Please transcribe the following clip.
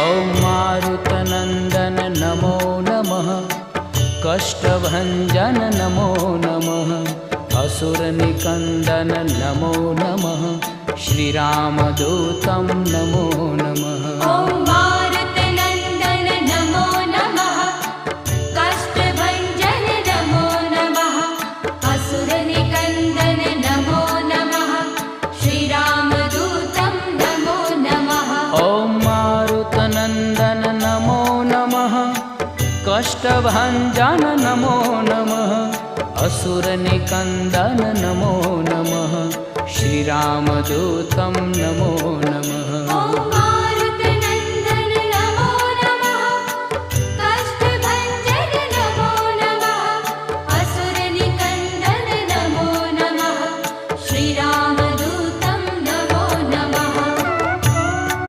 ॐ मारुतनन्दन नमो नमः, कष्टभञ्जन नमो नमः, असुरनिकन्दन नमो नमः, श्रीरामदूतं नमो नमः। ॐ मारुतनन्दन नमो नमः, कष्टभञ्जन नमो नमः, असुरनिकन्दन नमो नमः, श्रीरामदूतं नमो नमः। ॐ मारुतनन्दन नमो नमः, कष्टभञ्जन नमो नमः, असुरनिकन्दन नमो नमः, श्रीरामदूतं नमो नमः।